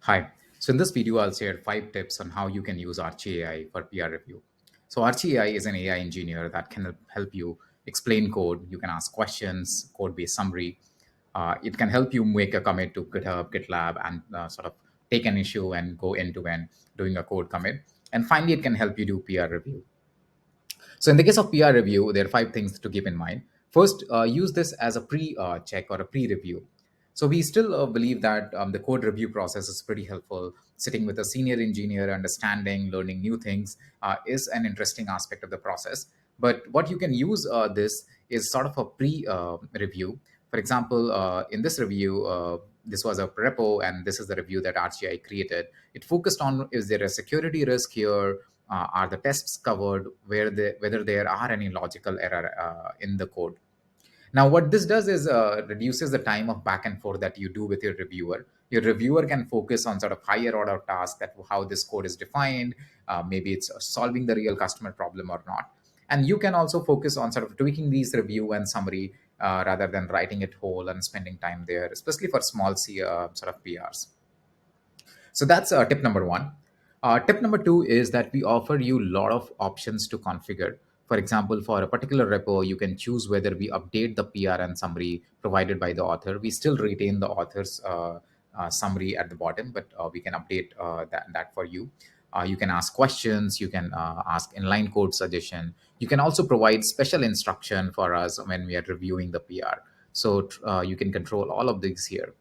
Hi. So in this video, I'll share 5 tips on how you can use Archie AI for PR review. So Archie AI is an AI engineer that can help you explain code. You can ask questions, code-based summary. It can help you make a commit to GitHub, GitLab, and sort of take an issue and go end to end doing a code commit. And finally, it can help you do PR review. So in the case of PR review, there are 5 things to keep in mind. First, use this as a pre-check or a pre-review. So we still believe that the code review process is pretty helpful. Sitting with a senior engineer, understanding, learning new things is an interesting aspect of the process. But what you can use this is sort of a pre-review. For example, in this review, this was a repo, and this is the review that RCI created. It focused on, is there a security risk here? Are the tests covered? Whether there are any logical error in the code? Now, what this does is reduces the time of back and forth that you do with your reviewer. Your reviewer can focus on sort of higher order tasks, that how this code is defined. Maybe it's solving the real customer problem or not. And you can also focus on sort of tweaking these review and summary rather than writing it whole and spending time there, especially for small sort of PRs. So that's tip number one. Tip number two is that we offer you a lot of options to configure. For example, for a particular repo, you can choose whether we update the PR and summary provided by the author. We still retain the author's summary at the bottom, but we can update that for you. You can ask questions, you can ask inline code suggestion. You can also provide special instruction for us when we are reviewing the PR. So you can control all of these here.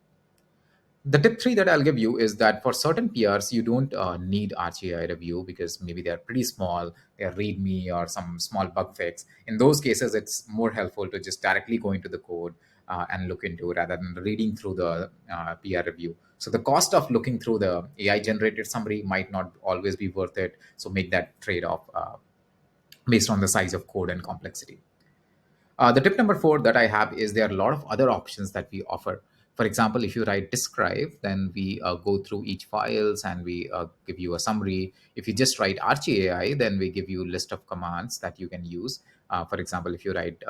The tip three that I'll give you is that for certain PRs, you don't need RCI review because maybe they're pretty small, they're README or some small bug fix. In those cases, it's more helpful to just directly go into the code and look into it rather than reading through the PR review. So the cost of looking through the AI generated summary might not always be worth it. So make that trade off based on the size of code and complexity. The tip number four that I have is there are a lot of other options that we offer. For example, if you write describe, then we go through each files and we give you a summary. If you just write Archie AI, then we give you a list of commands that you can use. For example, if you write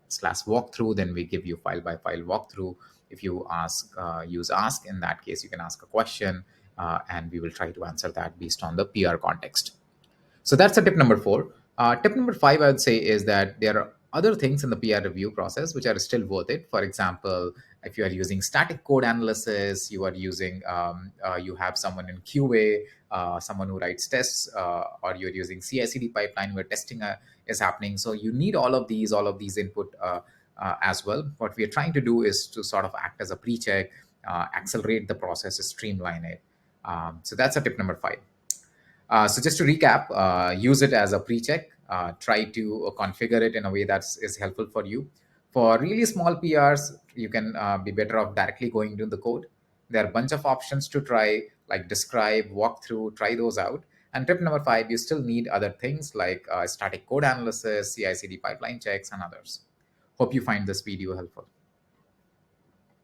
slash walkthrough, then we give you file by file walkthrough. If you use ask, in that case, you can ask a question and we will try to answer that based on the PR context. So that's a tip number four. Tip number five, I would say, is that there are other things in the PR review process which are still worth it. For example, if you are using static code analysis, you are using, you have someone in QA, someone who writes tests, or you're using CI/CD pipeline where testing is happening. So you need all of these input as well. What we are trying to do is to sort of act as a pre-check, accelerate the process, streamline it. So that's a tip number five. So just to recap, use it as a pre-check. Try to configure it in a way that is helpful for you. For really small PRs, you can be better off directly going into the code. There are a bunch of options to try, like describe, walk through, try those out. And tip number five, you still need other things like static code analysis, CI/CD pipeline checks, and others. Hope you find this video helpful.